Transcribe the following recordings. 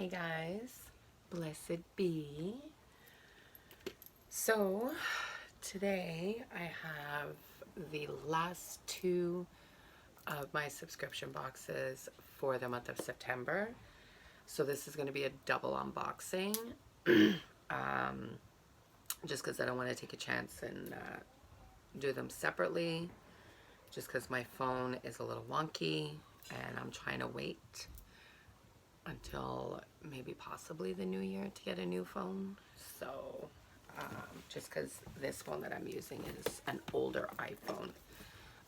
Hey guys, blessed be. So today I have the last two of my subscription boxes for the month of September. So this is going to be a double unboxing, just because I don't want to take a chance and do them separately, just because my phone is a little wonky and I'm trying to wait until maybe possibly the new year to get a new phone. So just because this phone that I'm using is an older iPhone.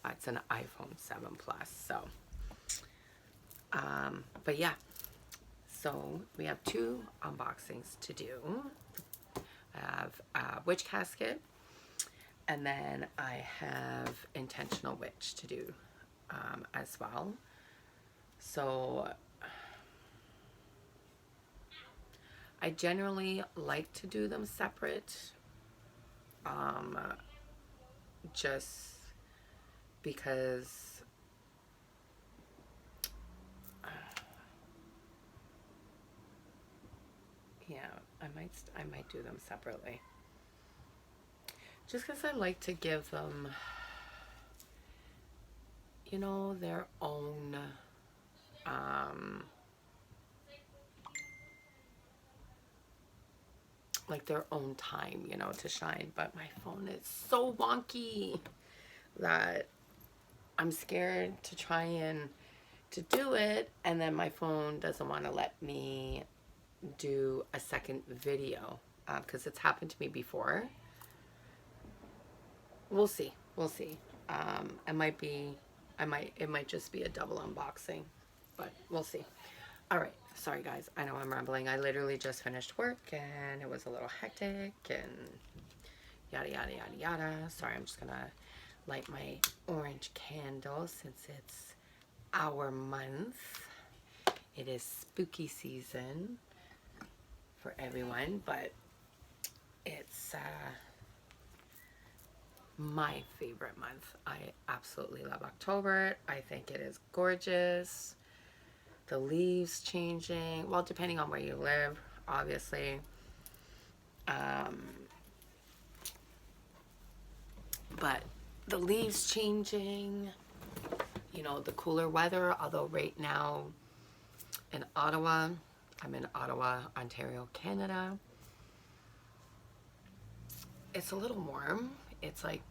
It's an iPhone 7 Plus. So, but yeah, so we have two unboxings to do. I have Witch Casket, and then I have Intentional Witch to do as well. So I generally like to do them separate, just because yeah, I might do them separately, just because I like to give them, you know, their own like their own time, you know, to shine. But my phone is so wonky that I'm scared to try and to do it, and then my phone doesn't want to let me do a second video, because it's happened to me before. We'll see. We'll see. It might just be a double unboxing, but we'll see. All right. Sorry, guys. I know I'm rambling. I literally just finished work and it was a little hectic and yada, yada, yada, yada. Sorry, I'm just going to light my orange candle since it's our month. It is spooky season for everyone, but it's my favorite month. I absolutely love October. I think it is gorgeous. The leaves changing, well, depending on where you live, obviously. But the leaves changing, you know, the cooler weather, although right now in Ottawa, I'm in Ottawa, Ontario, Canada, it's a little warm. It's like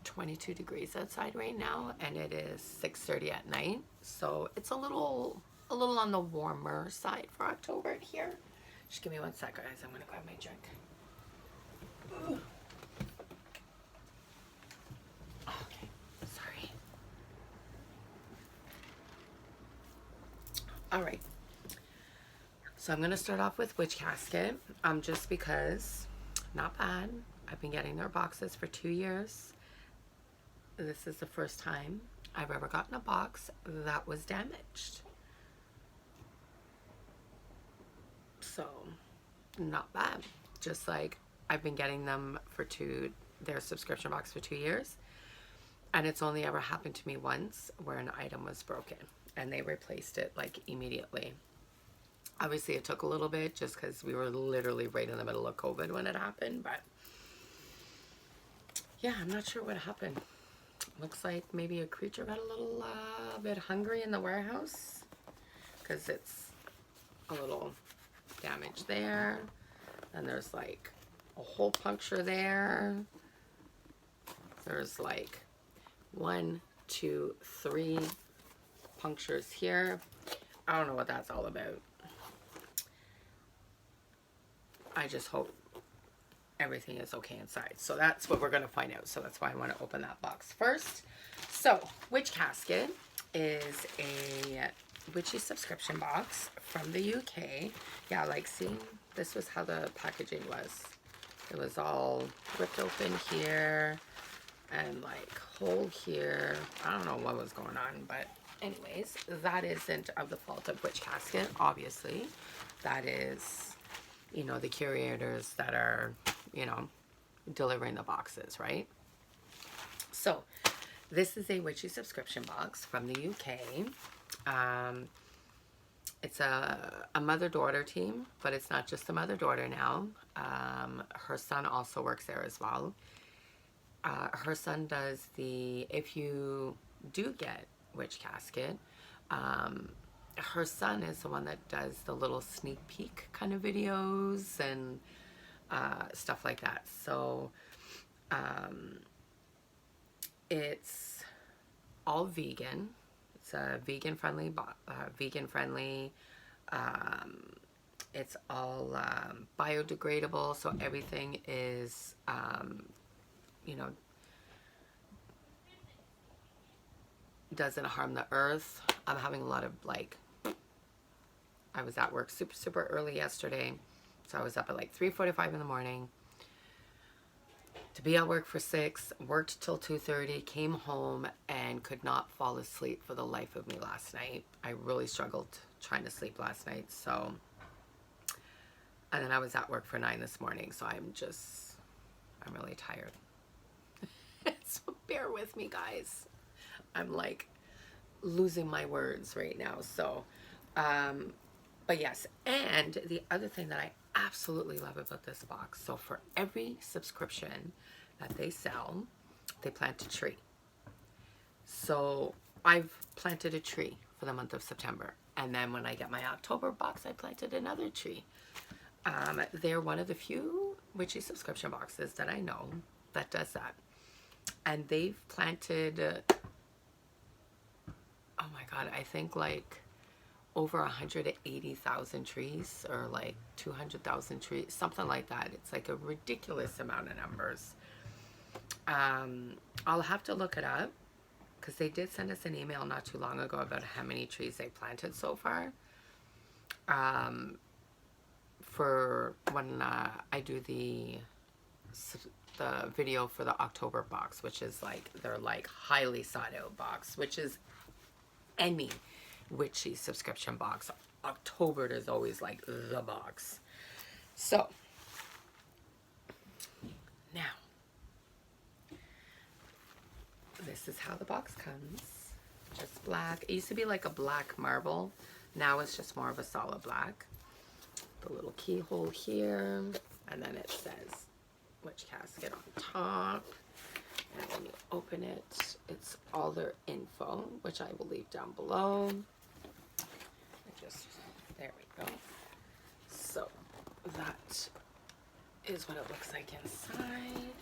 22 degrees outside right now, and it is 6:30 at night, so it's a little on the warmer side for October here. Just give me 1 sec, guys. I'm gonna grab my drink. Ooh. Okay, sorry. All right, so I'm gonna start off with Witch Casket, just because, not bad. I've been getting their boxes for 2 years. This is the first time I've ever gotten a box that was damaged. So, not bad. Just like I've been getting them for their subscription box for 2 years. And it's only ever happened to me once where an item was broken and they replaced it like immediately. Obviously it took a little bit just because we were literally right in the middle of COVID when it happened, but yeah, I'm not sure what happened. Looks like maybe a creature got a little bit hungry in the warehouse, because it's a little damage there, and there's like a hole puncture there. There's like 1, 2, 3 punctures here. I don't know what that's all about. I just hope everything is okay inside. So that's what we're going to find out. So that's why I want to open that box first. So Witch Casket is a witchy subscription box from the UK. Yeah, like, see, this was how the packaging was. It was all ripped open here and like hole here. I don't know what was going on, but anyways, that isn't of the fault of Witch Casket, obviously. That is, you know, the curators that are, you know, delivering the boxes, right? So this is a witchy subscription box from the UK. It It's a mother-daughter team, but it's not just a mother-daughter now. Her son also works there as well. Her son does if you do get Witch Casket, her son is the one that does the little sneak peek kind of videos and stuff like that. So it's all vegan. It's a vegan friendly, it's all biodegradable, so everything is, you know, doesn't harm the earth. I'm having a lot of, like, I was at work super early yesterday, so I was up at like 3:45 in the morning to be at work for 6, worked till 2:30, came home and could not fall asleep for the life of me last night. I really struggled trying to sleep last night, so, and then I was at work for 9 this morning, so I'm really tired. So bear with me, guys. I'm like losing my words right now, so, but yes, and the other thing that I absolutely love about this box, so for every subscription that they sell, they plant a tree. So I've planted a tree for the month of September, and then when I get my October box, I planted another tree. They're one of the few witchy subscription boxes that I know that does that, and they've planted, oh my god, I think like over 180,000 trees, or like 200,000 trees, something like that. It's like a ridiculous amount of numbers. I'll have to look it up, because they did send us an email not too long ago about how many trees they planted so far. For when I do the video for the October box, which is like their like highly sought out box, which is any witchy subscription box. October is always like the box. So now this is how the box comes. Just black. It used to be like a black marble. Now it's just more of a solid black. The little keyhole here, and then it says Witch Casket on top. And when you open it, it's all their info, which I will leave down below. There we go. So that is what it looks like inside.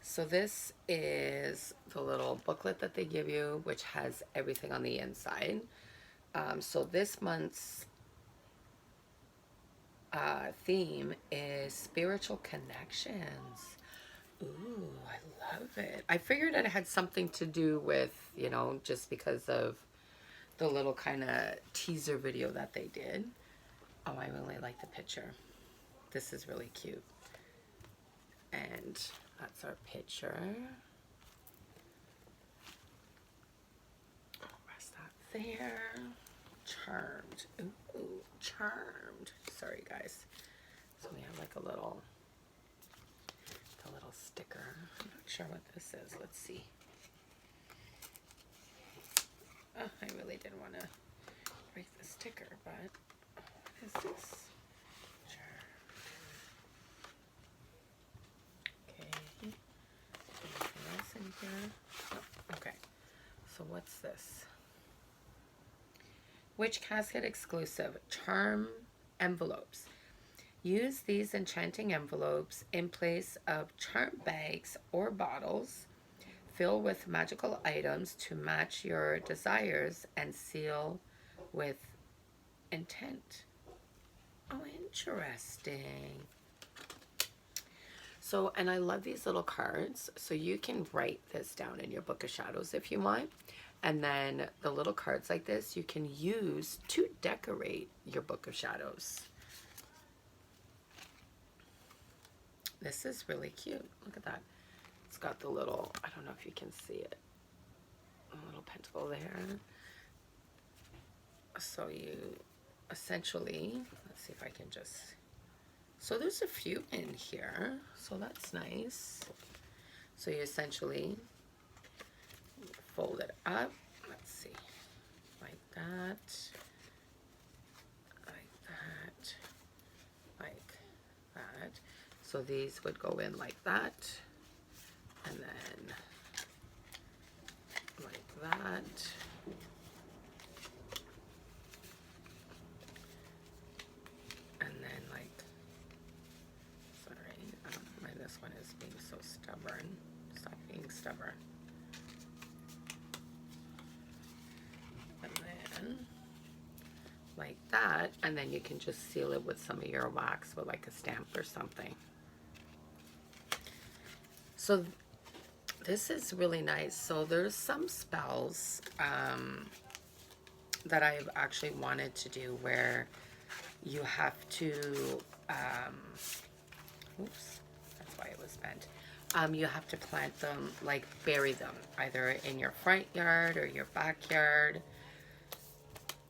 So this is the little booklet that they give you, which has everything on the inside. So this month's theme is spiritual connections. Ooh, I love it. I figured it had something to do with, you know, just because of the little kind of teaser video that they did. Oh, I really like the picture. This is really cute. And that's our picture. Rest that there. Charmed. Ooh, charmed. Sorry, guys. So we have like a little sticker. I'm not sure what this is. Let's see. Oh, I really didn't want to break the sticker, but what is this? Okay. Anything else in here? Oh, okay. So what's this? Witch Casket exclusive charm envelopes. Use these enchanting envelopes in place of charm bags or bottles. Fill with magical items to match your desires and seal with intent. Oh, interesting. So, and I love these little cards. So you can write this down in your book of shadows if you want. And then the little cards like this you can use to decorate your book of shadows. This is really cute. Look at that. It's got the little, I don't know if you can see it, a little pentacle there. So you essentially, let's see if I can just, so there's a few in here, so that's nice. So you essentially fold it up. Let's let's see, like that, like that, like that. So these would go in like that, and then like that. And then like, sorry, I don't know why this one is being so stubborn. Stop being stubborn. And then like that, and then you can just seal it with some of your wax with like a stamp or something. So this is really nice. So there's some spells that I've actually wanted to do where you have to, oops, that's why it was bent. You have to plant them, like bury them, either in your front yard or your backyard.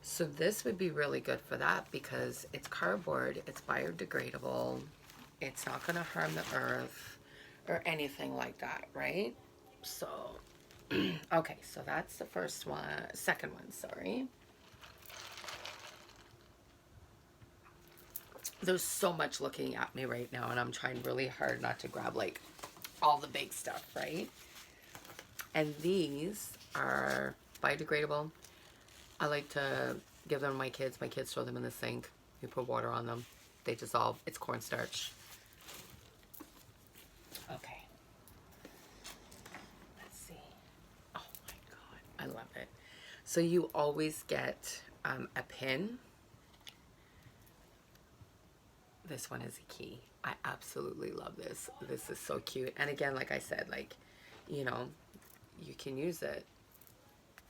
So this would be really good for that because it's cardboard, it's biodegradable, it's not going to harm the earth or anything like that, right? So, okay, so that's the first one, second one, sorry. There's so much looking at me right now, and I'm trying really hard not to grab like all the big stuff, right? And these are biodegradable. I like to give them to my kids. My kids throw them in the sink. You put water on them. They dissolve. It's cornstarch. Okay. Let's see. Oh my God. I love it. So you always get a pin. This one is a key. I absolutely love this. This is so cute. And again, like I said, like, you know, you can use it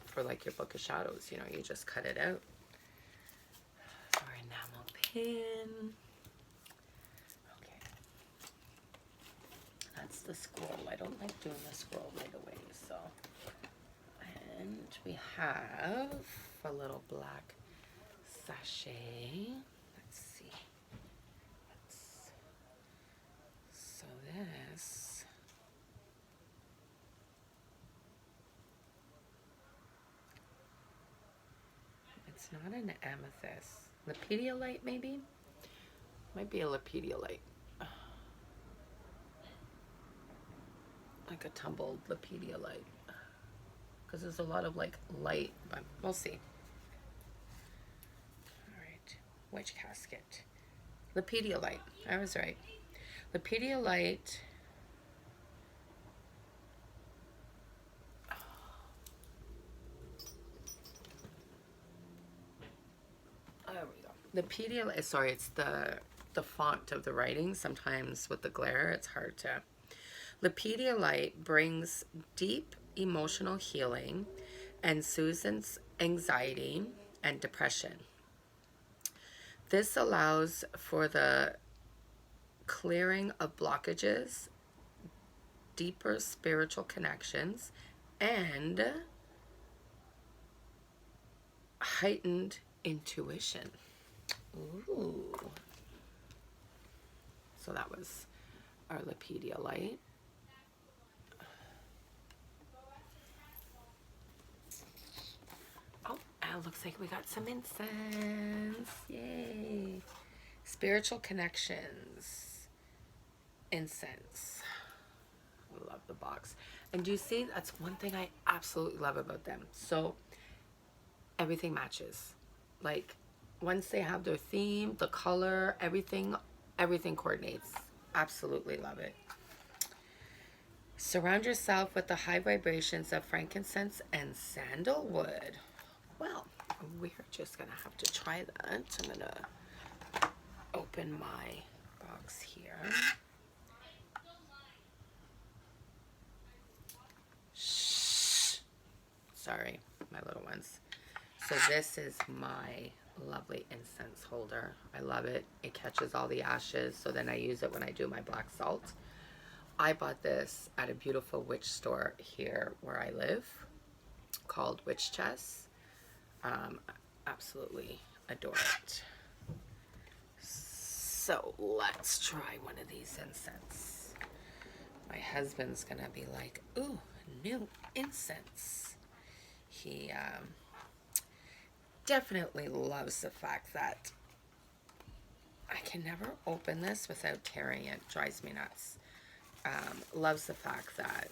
for like your book of shadows. You know, you just cut it out. Our enamel pin. Okay. That's the scroll. I don't like doing the scroll right away, so. And we have a little black sachet. Let's see. So this. It's not an amethyst. Lepidolite, maybe? Might be a lepidolite. Like a tumbled lepidolite. Because there's a lot of like light, but we'll see. Alright. Which casket? Lepidolite. I was right. Lepidolite. There we go. The Pedialyte, sorry, it's the font of the writing. Sometimes with the glare, it's hard to. The Pedialyte brings deep emotional healing and soothes anxiety and depression. This allows for the clearing of blockages, deeper spiritual connections, and heightened intuition. Ooh. So that was our Lepidolite. Oh, it looks like we got some incense. Yay. Spiritual connections. Incense. I love the box. And do you see, that's one thing I absolutely love about them. So everything matches. Like, once they have their theme, the color, everything coordinates. Absolutely love it. Surround yourself with the high vibrations of frankincense and sandalwood. Well, we're just going to have to try that. I'm going to open my box here. Shh. Sorry, my little ones. So this is my lovely incense holder. I love it. It catches all the ashes, so then I use it when I do my black salt. I bought this at a beautiful witch store here where I live called Witch Chess. Absolutely adore it. So let's try one of these incense. My husband's gonna be like, ooh, new incense. he definitely loves the fact that I can never open this without tearing it. Drives me nuts. Loves the fact that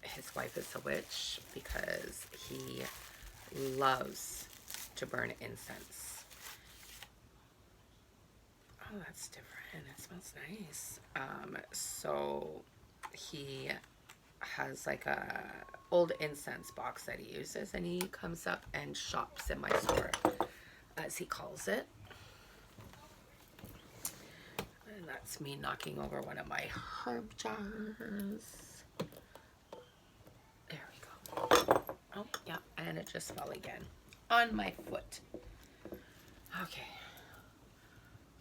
his wife is a witch because he loves to burn incense. Oh, that's different. It smells nice. So he has like a old incense box that he uses, and he comes up and shops in my store, as he calls it. And that's me knocking over one of my herb jars. There we go. Oh, yeah, and it just fell again on my foot. Okay.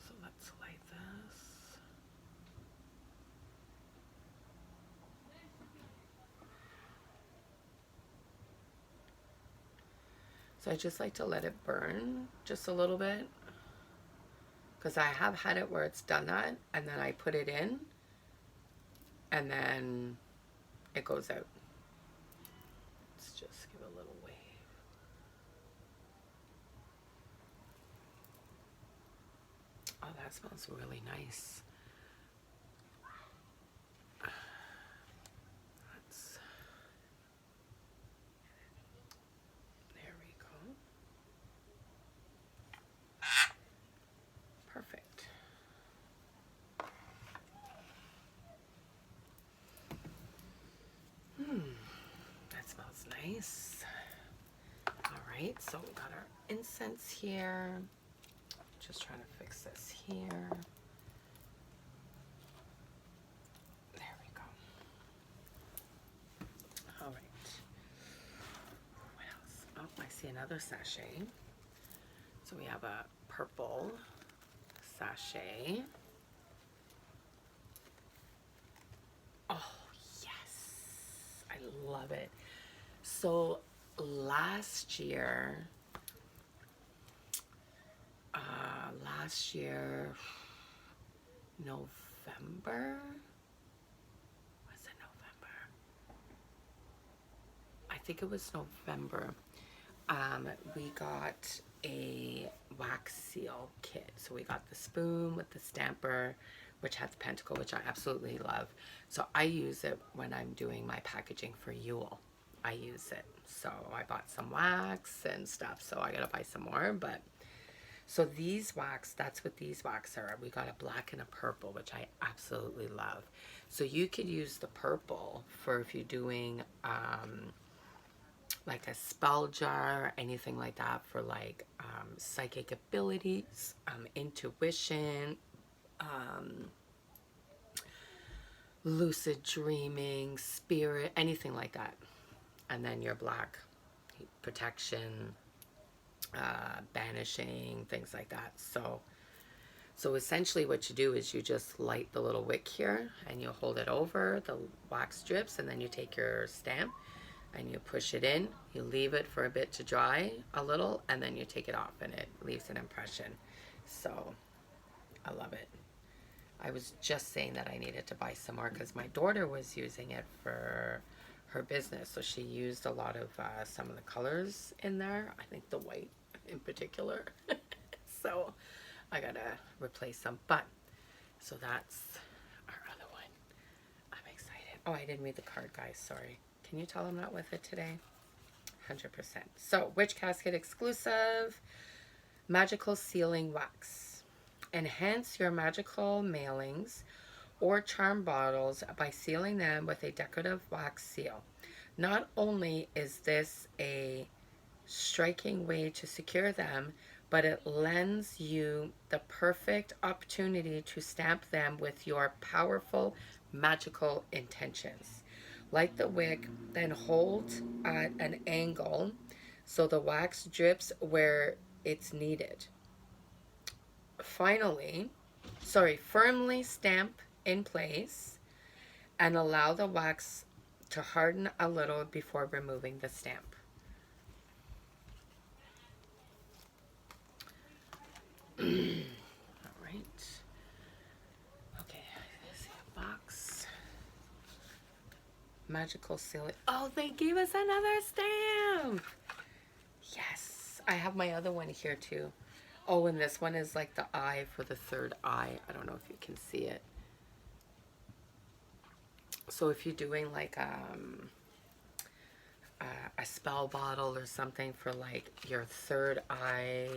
So let's light this. So I just like to let it burn just a little bit, because I have had it where it's done that, and then I put it in, and then it goes out. Let's just give a little wave. Oh, that smells really nice. There we go. Perfect. That smells nice. All right, so we got our incense here. Just trying to fix this here. There we go. All right. What else? Oh, I see another sachet. So we have a purple sachet. Oh, yes. I love it. So last year, November? Was it November? I think it was November. We got a wax seal kit. So we got the spoon with the stamper, which has the pentacle, which I absolutely love. So I use it when I'm doing my packaging for Yule. I use it. So I bought some wax and stuff. So I gotta buy some more, but so these wax, that's what these wax are. We got a black and a purple, which I absolutely love. So you could use the purple for if you're doing like a spell jar, anything like that, for like psychic abilities, intuition, lucid dreaming, spirit, anything like that. And then your black, protection, banishing, things like that. So essentially what you do is you just light the little wick here and you hold it over the wax drips, and then you take your stamp and you push it in, you leave it for a bit to dry a little, and then you take it off and it leaves an impression. So I love it. I was just saying that I needed to buy some more because my daughter was using it for her business. So she used a lot of some of the colors in there. I think the white in particular. So I gotta replace some. But so that's our other one. I'm excited. Oh, I didn't read the card, guys. Sorry. Can you tell I'm not with it today? 100%. So, Witch Casket exclusive magical sealing wax. Enhance your magical mailings or charm bottles by sealing them with a decorative wax seal. Not only is this a striking way to secure them, but it lends you the perfect opportunity to stamp them with your powerful magical intentions. Light the wick, then hold at an angle so the wax drips where it's needed. Firmly stamp in place and allow the wax to harden a little before removing the stamp. All right. Okay, I see a box. Magical seal. Oh, they gave us another stamp. Yes. I have my other one here too. Oh, and this one is like the eye for the third eye. I don't know if you can see it. So if you're doing like a spell bottle or something for like your third eye,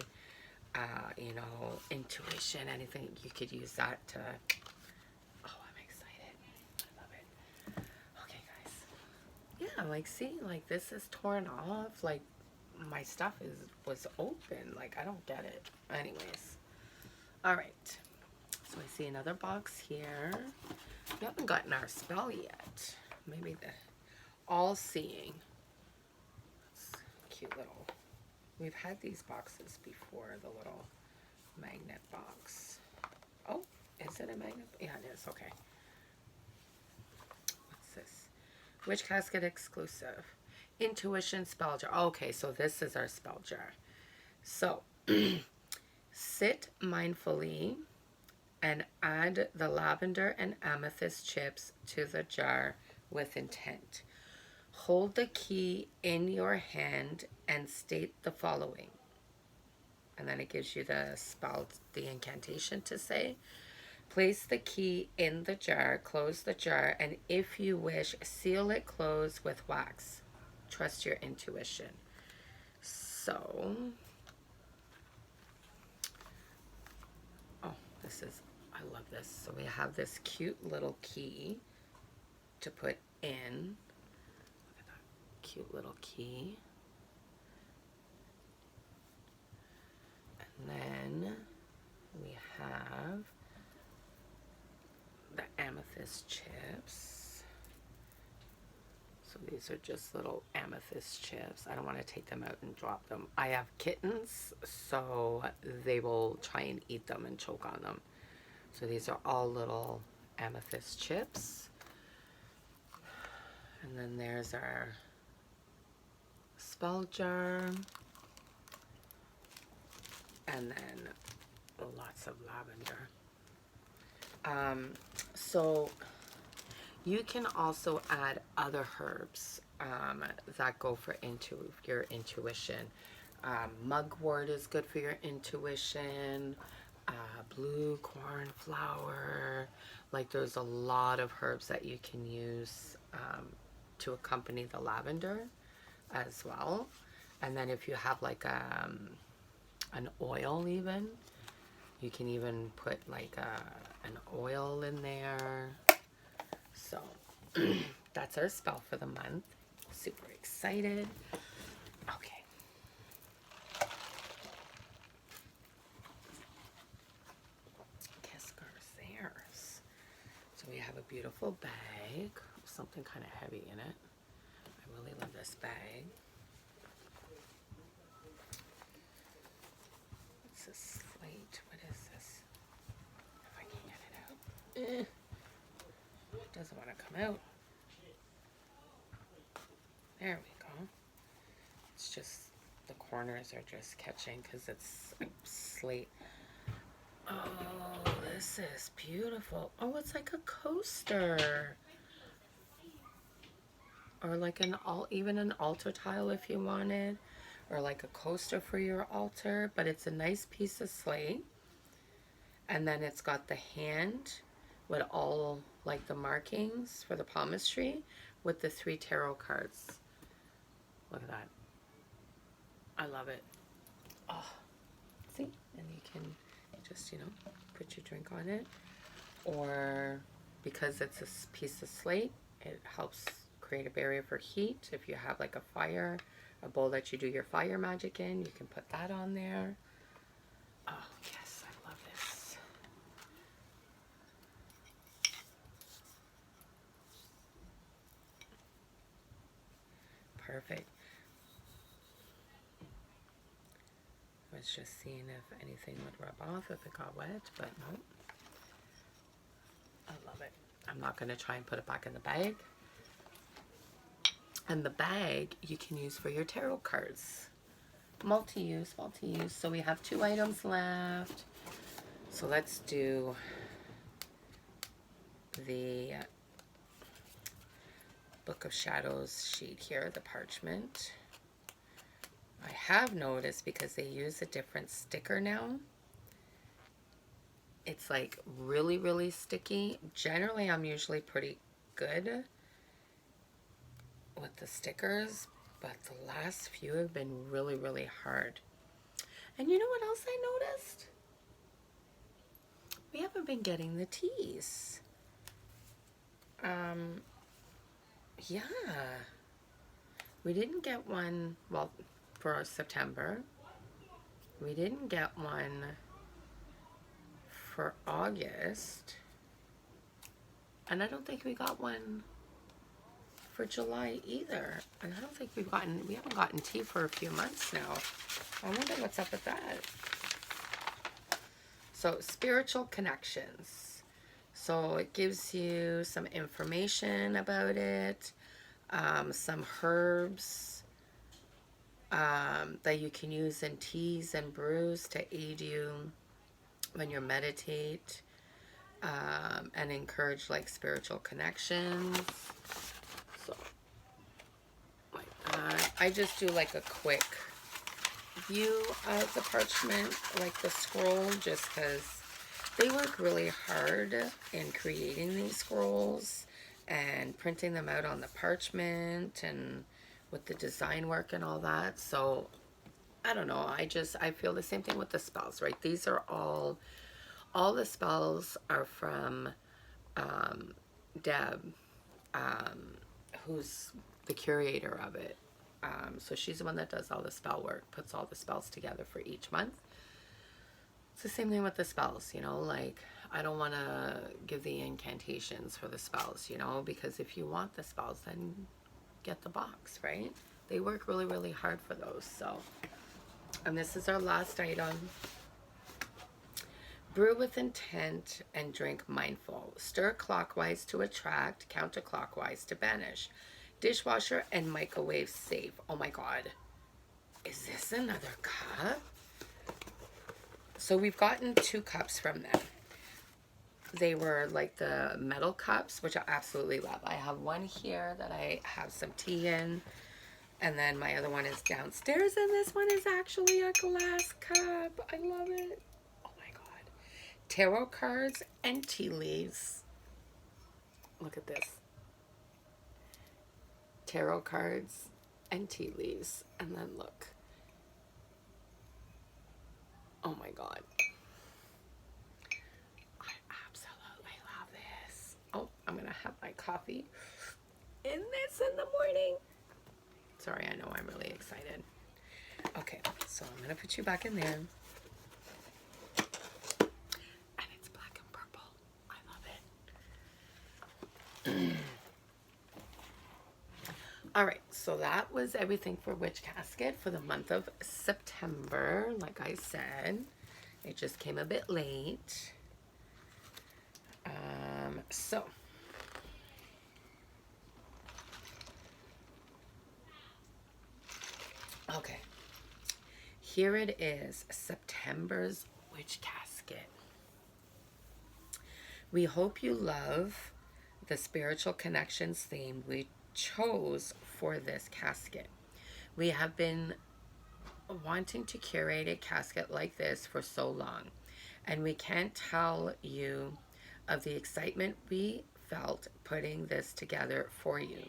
you know, intuition, anything, you could use that to... Oh, I'm excited. I love it. Okay, guys. Yeah, like, see, like, this is torn off. Like, my stuff was open. Like, I don't get it. Anyways. All right. So I see another box here. We haven't gotten our spell yet. Maybe the all-seeing. Cute little... We've had these boxes before, the little magnet box. Oh, is it a magnet? Yeah, it is. Okay. What's this? Which casket exclusive? Intuition spell jar. Okay, so this is our spell jar. So, sit mindfully and add the lavender and amethyst chips to the jar with intent. Hold the key in your hand and state the following. And then it gives you the spell, the incantation to say. Place the key in the jar, close the jar, and if you wish, seal it closed with wax. Trust your intuition. So, oh, this is, I love this. So we have this cute little key to put in. Look at that cute little key. And then we have the amethyst chips. So these are just little amethyst chips. I don't want to take them out and drop them. I have kittens, so they will try and eat them and choke on them. So these are all little amethyst chips. And then there's our spell jar. And then lots of lavender. So you can also add other herbs that go for your intuition. Mugwort is good for your intuition. Blue cornflower. Like, there's a lot of herbs that you can use to accompany the lavender as well. And then if you have like an oil even, you can even put like an oil in there. So that's our spell for the month. Super excited. Okay. Casket. So we have a beautiful bag, something kind of heavy in it. I really love this bag. What's this slate? What is this? If I can get it out. It doesn't want to come out. There we go. It's just the corners are just catching because it's a slate. Oh, this is beautiful. Oh, it's like a coaster. Or like even an altar tile if you wanted. Or like a coaster for your altar. But it's a nice piece of slate. And then it's got the hand with all like the markings for the palmistry with the 3 tarot cards. Look at that. I love it. Oh, see? And you can just, you know, put your drink on it. Or because it's a piece of slate, it helps create a barrier for heat. If you have like a fire, a bowl that you do your fire magic in, you can put that on there. Oh, yes, I love this. Perfect. I was just seeing if anything would rub off if it got wet, but no. I love it. I'm not going to try and put it back in the bag. And the bag you can use for your tarot cards. Multi-use, multi-use. So we have 2 items left. So let's do Book of Shadows sheet here, the parchment. I have noticed because they use a different sticker now. It's like really, really sticky. Generally, I'm usually pretty good with the stickers, but the last few have been really, really hard. And you know what else I noticed? We haven't been getting the teas. Yeah. We didn't get one, well, for September. We didn't get one for August. And I don't think we got one for July either. And I don't think we haven't gotten tea for a few months now. I wonder what's up with that. So, spiritual connections. So it gives you some information about it, some herbs that you can use in teas and brews to aid you when you meditate, and encourage like spiritual connections. So I just do like a quick view of the parchment, like the scroll, just because they work really hard in creating these scrolls and printing them out on the parchment and with the design work and all that. So I don't know, I feel the same thing with the spells, right? These are all the spells are from Deb, who's the curator of it. So she's the one that does all the spell work, puts all the spells together for each month. It's the same thing with the spells, you know, like I don't want to give the incantations for the spells, you know, because if you want the spells, then get the box, right? They work really, really hard for those. So, and this is our last item. Brew with intent and drink mindful. Stir clockwise to attract, counterclockwise to banish. Dishwasher and microwave safe. Oh my God. Is this another cup? So we've gotten 2 cups from them. They were like the metal cups, which I absolutely love. I have one here that I have some tea in. And then my other one is downstairs. And this one is actually a glass cup. I love it. Oh my God. Tarot cards and tea leaves. Look at this. Tarot cards and tea leaves. And then look. Oh my God. I absolutely love this. Oh, I'm going to have my coffee in this in the morning. Sorry, I know I'm really excited. Okay, so I'm going to put you back in there. And it's black and purple. I love it. All right, so that was everything for Witch Casket for the month of September. Like I said, it just came a bit late. So okay, here it is, September's Witch Casket. We hope you love the spiritual connections theme we chose for this casket. We have been wanting to curate a casket like this for so long, and we can't tell you of the excitement we felt putting this together for you.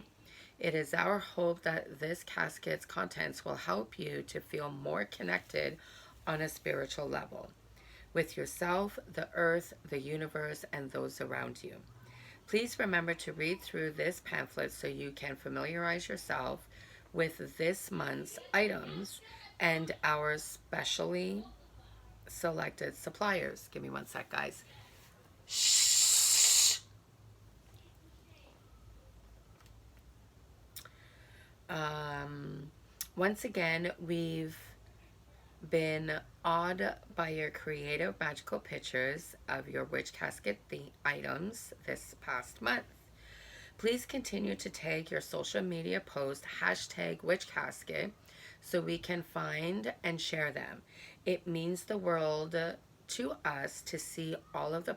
It is our hope that this casket's contents will help you to feel more connected on a spiritual level with yourself, the earth, the universe, and those around you. Please remember to read through this pamphlet so you can familiarize yourself with this month's items and our specially selected suppliers. Give me one sec, guys. Shh. Once again, we've been awed by your creative, magical pictures of your Witch Casket items this past month. Please continue to tag your social media post #WitchCasket so we can find and share them. It means the world to us to see all of the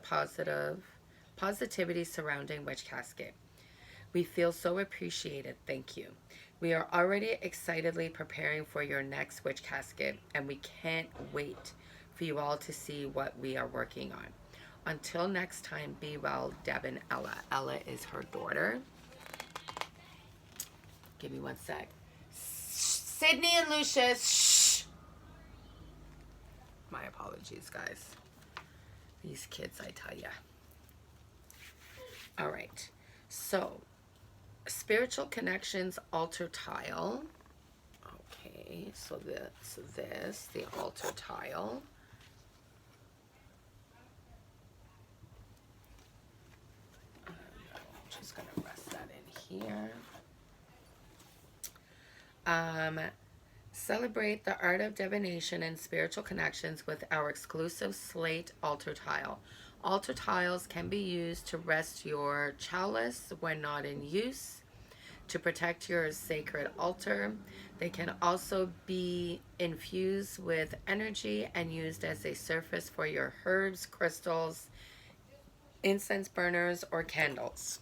positivity surrounding Witch Casket. We feel so appreciated. Thank you. We are already excitedly preparing for your next witch casket, and we can't wait for you all to see what we are working on. Until next time, be well, Deb and Ella. Ella is her daughter. Give me one sec. Sydney and Lucius, shh. My apologies, guys. These kids, I tell ya. All right. So, spiritual connections altar tile. Okay, so that's this, the altar tile. I'm just going to rest that in here. Celebrate the art of divination and spiritual connections with our exclusive slate altar tile. Altar tiles can be used to rest your chalice when not in use, to protect your sacred altar. They can also be infused with energy and used as a surface for your herbs, crystals, incense burners, or candles.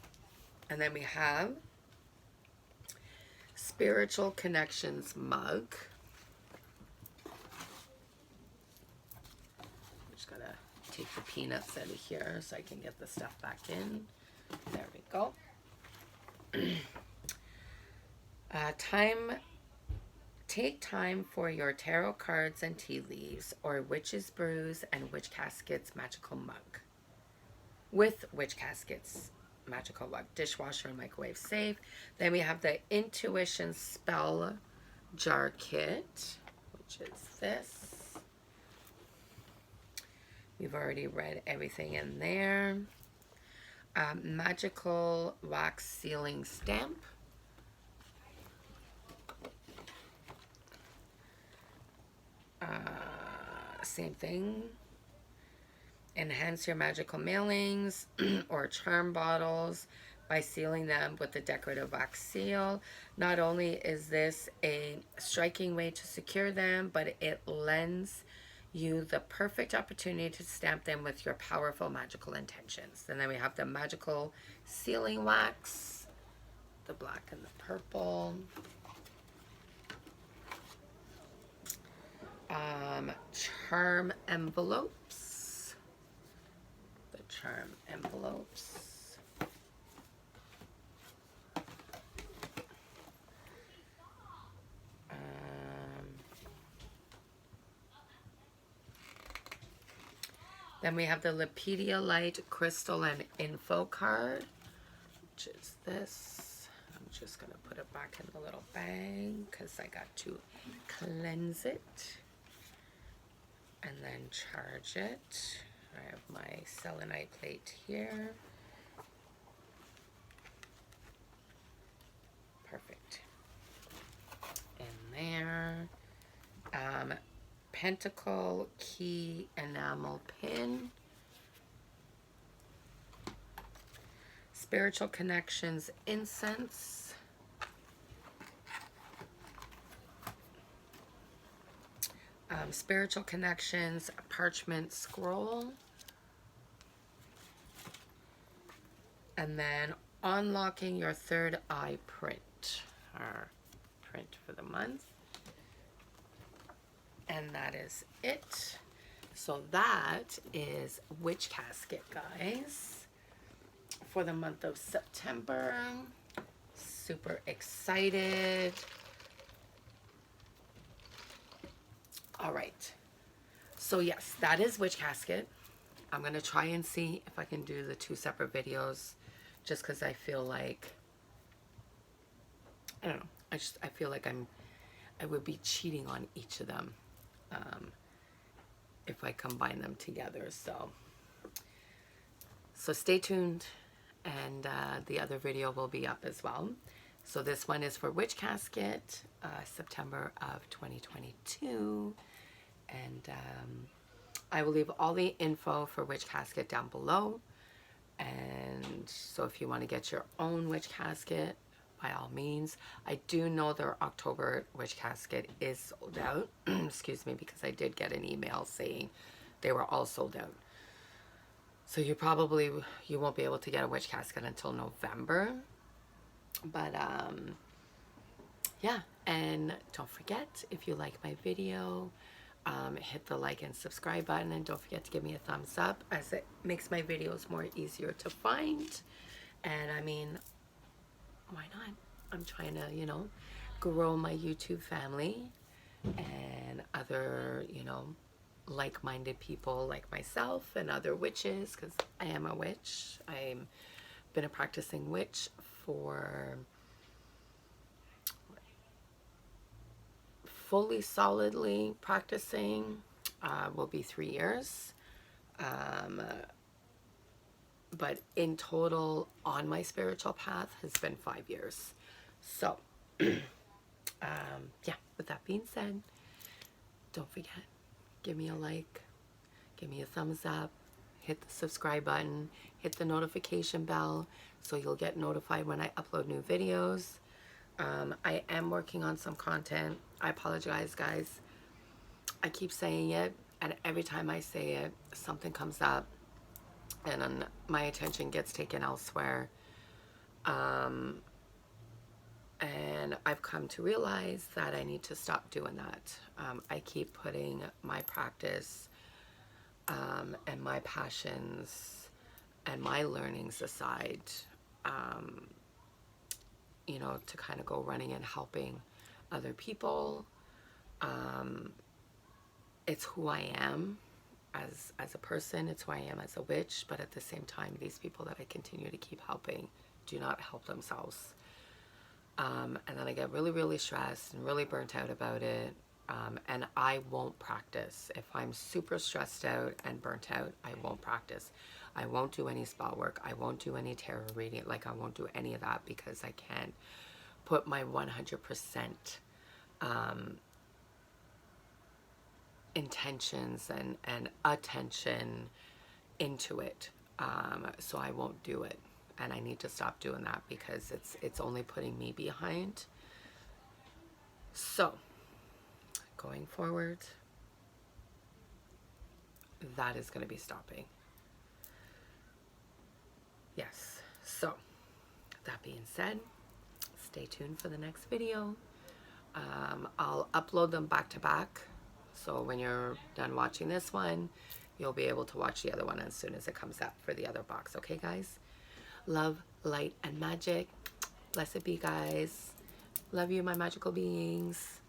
And then we have Spiritual Connections mug. I'm just gonna take the peanuts out of here so I can get the stuff back in. There we go. Take time for your tarot cards and tea leaves, or witch's brews and witch caskets magical mug. With witch caskets magical mug, dishwasher and microwave safe. Then we have the intuition spell jar kit, which is this. We've already read everything in there. Magical wax sealing stamp. Same thing. Enhance your magical mailings or charm bottles by sealing them with the decorative wax seal. Not only is this a striking way to secure them, but it lends you the perfect opportunity to stamp them with your powerful magical intentions. And then we have the magical sealing wax, the black and the purple. Charm envelopes. The charm envelopes. Then we have the Lepidolite crystal and info card, which is this. I'm just going to put it back in the little bag because I got to cleanse it and then charge it. I have my selenite plate here. Perfect. In there. Pentacle key enamel pin. Spiritual Connections incense. Spiritual Connections parchment scroll. And then unlocking your third eye print. Our print for the month. And that is it. So that is Witch Casket, guys, for the month of September. Super excited. All right. So yes, that is Witch Casket. I'm going to try and see if I can do the 2 separate videos, just because I feel like, I don't know, I feel like I would be cheating on each of them if I combine them together. So stay tuned, and the other video will be up as well. So this one is for Witch Casket, September of 2022, and I will leave all the info for Witch Casket down below. And so if you want to get your own Witch Casket, by all means. I do know their October Witch Casket is sold out. Excuse me, because I did get an email saying they were all sold out. So you won't be able to get a Witch Casket until November. But yeah, and don't forget, if you like my video, hit the like and subscribe button, and don't forget to give me a thumbs up, as it makes my videos more easier to find. And I mean, why not? I'm trying to, grow my YouTube family and other, like-minded people like myself and other witches, because I am a witch. I've been a practicing witch for fully solidly practicing will be 3 years, but in total on my spiritual path has been 5 years. So yeah, with that being said, don't forget, give me a like, give me a thumbs up, hit the subscribe button, hit the notification bell so you'll get notified when I upload new videos. I am working on some content. I apologize, guys. I keep saying it, and every time I say it, something comes up and my attention gets taken elsewhere. And I've come to realize that I need to stop doing that. I keep putting my practice and my passions and my learnings aside, to kind of go running and helping other people. It's who I am as a person, it's who I am as a witch, but at the same time, these people that I continue to keep helping do not help themselves. And then I get really, really stressed and really burnt out about it. And I won't practice. If I'm super stressed out and burnt out, I won't practice. I won't do any spell work. I won't do any tarot reading. Like, I won't do any of that because I can't put my 100% intentions and attention into it. So I won't do it. And I need to stop doing that because it's only putting me behind. So going forward, that is going to be stopping. Yes. So that being said, stay tuned for the next video. I'll upload them back to back. So when you're done watching this one, you'll be able to watch the other one as soon as it comes up for the other box. Okay, guys? Love, light, and magic. Blessed be, guys. Love you, my magical beings.